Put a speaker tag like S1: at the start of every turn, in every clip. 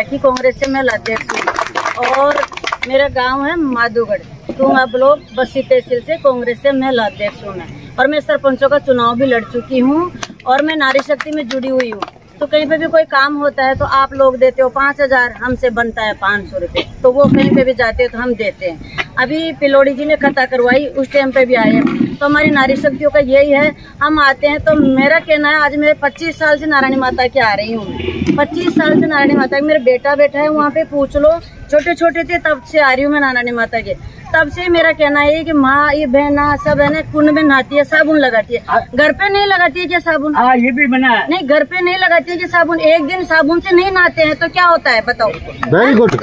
S1: की कांग्रेस से मैं अध्यक्ष हूँ और मेरा गांव है माधोगढ़, टूंगा ब्लॉक, बस्सी तहसील से कांग्रेस से मैं अध्यक्ष हूँ और मैं सरपंचों का चुनाव भी लड़ चुकी हूँ और मैं नारी शक्ति में जुड़ी हुई हूँ। तो कहीं पे भी कोई काम होता है तो आप लोग देते हो 5,000, हमसे बनता है 500 रुपये, तो वो कहीं पे भी जाते हैं तो हम देते हैं। अभी पिलोड़ी जी ने खता करवाई, उस टाइम पे भी आए, तो हमारी नारी शक्तियों का यही है, हम आते हैं। तो मेरा कहना है, आज मैं 25 साल से नारायणी माता के आ रही हूँ, 25 साल से नारायणी माता के, मेरा बेटा बैठा है वहाँ पे, पूछ लो, छोटे छोटे थे तब से आ रही हूँ मैं नारायणी माता के। तब से मेरा कहना है कि माँ ये बहना सब है ना, कुंड में नहाती है, साबुन लगाती है, घर पे नहीं लगाती है क्या साबुन?
S2: ये भी बना है।
S1: नहीं, घर पे नहीं लगाती है कि साबुन, एक दिन साबुन से नहीं नहाते हैं तो क्या होता है बताओ?
S3: Very good.
S1: एक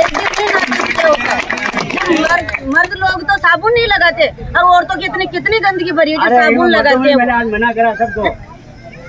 S1: दिन नहीं नहाते क्या होता है? मर्द लोग तो साबुन नहीं लगाते और औरतों की कितनी गंदगी भरी है जो साबुन लगाते हैं।
S2: मैंने आज मना करा सबको,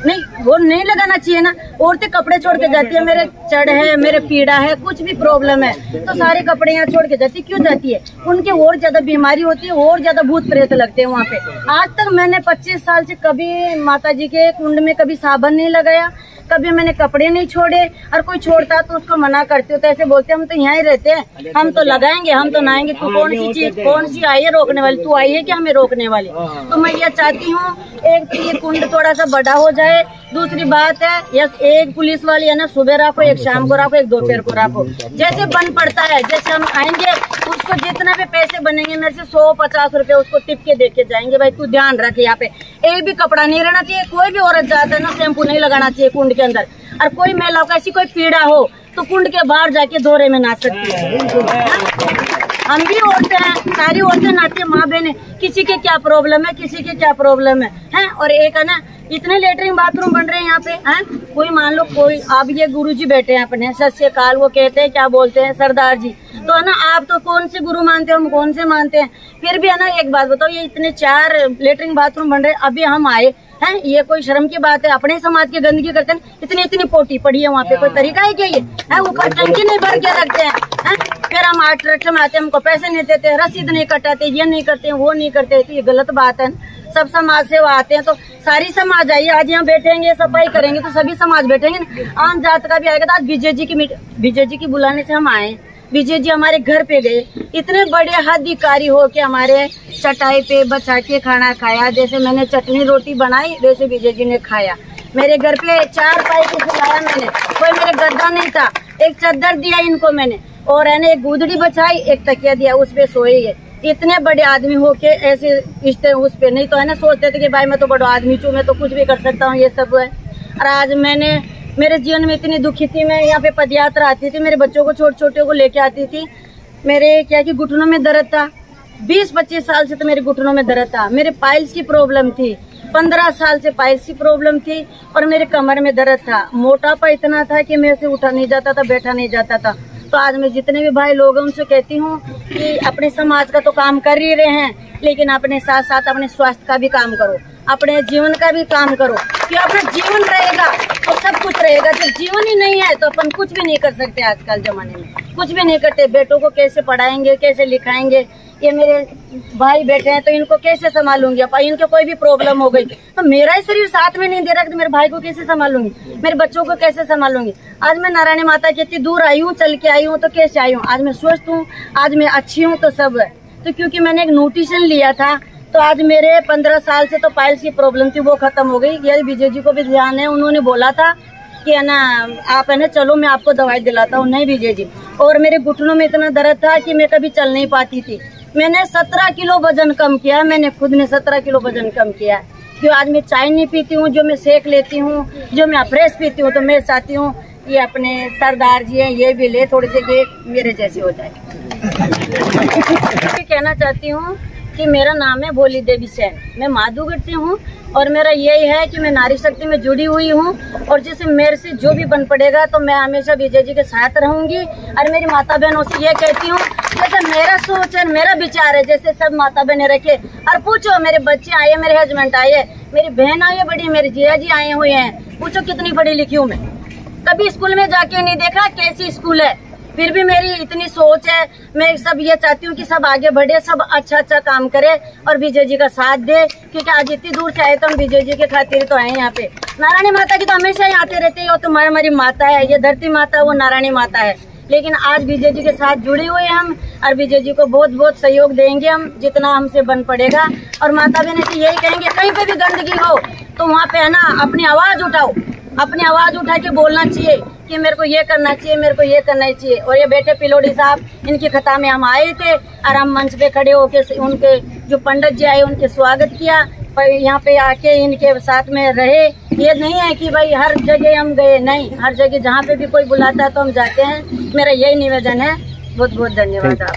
S1: नहीं वो नहीं लगाना चाहिए ना। औरतें कपड़े छोड़ के जाती है, मेरे चढ़ है, मेरे पीड़ा है, कुछ भी प्रॉब्लम है तो सारे कपड़े यहाँ छोड़ के जाती है। क्यों जाती है? उनके और ज्यादा बीमारी होती है, और ज्यादा भूत प्रेत लगते हैं वहाँ पे। आज तक मैंने 25 साल से कभी माता जी के कुंड में कभी साबुन नहीं लगाया, कभी मैंने कपड़े नहीं छोड़े, और कोई छोड़ता तो उसको मना करती हो तो ऐसे बोलते हम तो यहाँ ही रहते हैं, हम तो लगाएंगे, हम तो नहाएंगे, तू कौन सी चीज, कौन सी आई है रोकने वाली? तू आई है क्या हमें रोकने वाली? तो मैं ये चाहती हूँ, एक तो ये कुंड थोड़ा सा बड़ा हो जाए, दूसरी बात है या एक पुलिस वाली है ना, सुबह रखो, एक शाम को रखो, एक दोपहर को रखो, जैसे बन पड़ता है। जैसे हम आएंगे उसको जितना भी पैसे बनेंगे मेरे से 100-50 रुपए उसको टिप के दे के जाएंगे। भाई तू ध्यान रखे, यहाँ पे एक भी कपड़ा नहीं रहना चाहिए, कोई भी औरत जाता है ना शैम्पू नहीं लगाना चाहिए कुंड के अंदर, और कोई महिला को ऐसी कोई पीड़ा हो तो कुंड के बाहर जाके धोरे में नहा सकती है। हम भी औरतें हैं, सारी औरतें नहाती है, माँ बहने, किसी के क्या प्रॉब्लम है, किसी के क्या प्रॉब्लम है? और एक है ना, इतने लेटरिन बाथरूम बन रहे हैं यहाँ पे, हैं? कोई मान लो कोई, अब ये गुरुजी बैठे हैं अपने, सत श्री अकाल वो कहते हैं, क्या बोलते हैं, सरदार जी, तो है ना, आप तो कौन से गुरु मानते हो, हम कौन से मानते हैं? फिर भी है ना, एक बात बताओ, ये इतने 4 लेटरिन बाथरूम बन रहे हैं, अभी हम आए हैं, ये कोई शर्म की बात है? अपने समाज की गंदगी करते हैं, इतनी पोटी पड़ी है वहाँ पे, कोई तरीका है क्या ये? है ऊपर टंकी नहीं भर के रखते हैं, फिर हम ट्रैक्टर में आते हैं, हमको पैसे नहीं देते, रसीद नहीं कटाते, ये नहीं करते, वो नहीं करते, तो ये गलत बात है। सब समाज से वो आते हैं तो सारी समाज आइए, आज यहाँ बैठेंगे, सफाई करेंगे तो सभी समाज बैठेंगे, आम जात का भी आएगा। तो आज विजय जी की बुलाने से हम आए, विजय जी हमारे घर पे गए, इतने बड़े अधिकारी हो के हमारे चटाई पे बचा के खाना खाया, जैसे मैंने चटनी रोटी बनाई वैसे विजय जी ने खाया। मेरे घर पे 4 पाई को खिलाया मैंने, कोई मेरे गद्दा नहीं था, एक चादर दिया इनको मैंने, और है एक गुदड़ी बचाई, एक तकिया दिया, उस पे सोए है। इतने बड़े आदमी होके ऐसे इश्ते उस पे, नहीं तो है ना सोचते थे कि भाई मैं तो बड़ा आदमी हूँ, मैं तो कुछ भी कर सकता हूँ, ये सब है। और आज मैंने मेरे जीवन में इतनी दुखी थी, मैं यहाँ पे पदयात्रा आती थी, मेरे बच्चों को छोटे को लेके आती थी, मेरे क्या कि घुटनों में दर्द था, 20-25 साल से तो मेरे घुटनों में दर्द था, मेरे पाइल्स की प्रॉब्लम थी, 15 साल से पाइल्स की प्रॉब्लम थी, और मेरे कमर में दर्द था, मोटापा इतना था कि मेरे से उठा नहीं जाता था, बैठा नहीं जाता था। तो आज मैं जितने भी भाई लोग हैं उनसे कहती हूँ कि अपने समाज का तो काम कर ही रहे हैं, लेकिन अपने साथ साथ अपने स्वास्थ्य का भी काम करो, अपने जीवन का भी काम करो, कि अपना जीवन रहेगा तो सब कुछ रहेगा। जब जीवन ही नहीं है तो अपन कुछ भी नहीं कर सकते। आजकल जमाने में कुछ भी नहीं करते, बेटों को कैसे पढ़ाएंगे, कैसे लिखाएंगे? ये मेरे भाई बैठे हैं तो इनको कैसे संभालूंगी? अब इनको कोई भी प्रॉब्लम हो गई तो मेरा ही शरीर साथ में नहीं दे रहा, तो मेरे भाई को कैसे संभालूंगी, मेरे बच्चों को कैसे संभालूंगी? आज मैं नारायणी माता की इतनी दूर आई हूँ, चल के आई हूँ, तो कैसे आई हूँ? आज मैं स्वस्थ हूँ, आज मैं अच्छी हूँ, तो सब है तो क्योंकि मैंने एक न्यूट्रिशन लिया था। तो आज मेरे 15 साल से तो पाइल्स की प्रॉब्लम थी, वो खत्म हो गई। ये विजय जी को भी ध्यान है, उन्होंने बोला था कि है ना आप है ना चलो मैं आपको दवाई दिलाता हूँ। नहीं विजय जी, और मेरे घुटनों में इतना दर्द था कि मैं कभी चल नहीं पाती थी। मैंने 17 किलो वजन कम किया, मैंने खुद ने 17 किलो वजन कम किया है। क्यों? आज मैं चाय नहीं पीती हूँ, जो मैं सेक लेती हूँ, जो मैं फ्रेश पीती हूँ, तो मैं चाहती हूँ ये अपने सरदार जी हैं ये भी ले थोड़े से कि मेरे जैसे हो जाए। कहना चाहती हूँ कि मेरा नाम है भोली देवी सेन, मैं माधोगढ़ से हूँ, और मेरा यही है कि मैं नारी शक्ति में जुड़ी हुई हूँ, और जैसे मेरे से जो भी बन पड़ेगा तो मैं हमेशा विजय जी के साथ रहूंगी। और मेरी माता बहनों से ये कहती हूँ, जैसे मेरा सोच है, मेरा विचार है, जैसे सब माता बहनें रखे। और पूछो, मेरे बच्चे आए, मेरे हस्बैंड आए, मेरी बहन आई है बड़ी, मेरे जिया जी आए हुए हैं, पूछो कितनी पढ़ी लिखी हूँ मैं। कभी स्कूल में जाके नहीं देखा कैसी स्कूल है, फिर भी मेरी इतनी सोच है, मैं सब ये चाहती हूँ कि सब आगे बढ़े, सब अच्छा अच्छा काम करे और विजय जी का साथ दे, क्योंकि आज इतनी दूर से आए तो हम विजय जी के खातिर तो आए यहाँ पे। नारायणी माता की तो हमेशा ही आते रहते हैं, वो तो हमारी माता है, ये धरती माता वो नारायणी माता है, लेकिन आज विजय जी के साथ जुड़े हुए हम और विजय जी को बहुत बहुत सहयोग देंगे हम, जितना हमसे बन पड़ेगा। और माता बहन से यही कहेंगे, कहीं पे भी गंदगी हो तो वहाँ पे है ना अपनी आवाज उठाओ, अपनी आवाज उठा के बोलना चाहिए कि मेरे को ये करना चाहिए, मेरे को ये करना चाहिए। और ये बेटे पिलोड़ी साहब, इनकी कथा में हम आए थे और हम मंच पे खड़े होके उनके जो पंडित जी आए उनके स्वागत किया, पर यहाँ पे आके इनके साथ में रहे। ये नहीं है कि भाई हर जगह हम गए, नहीं, हर जगह जहाँ पे भी कोई बुलाता है तो हम जाते हैं। मेरा यही निवेदन है। बहुत बहुत धन्यवाद आप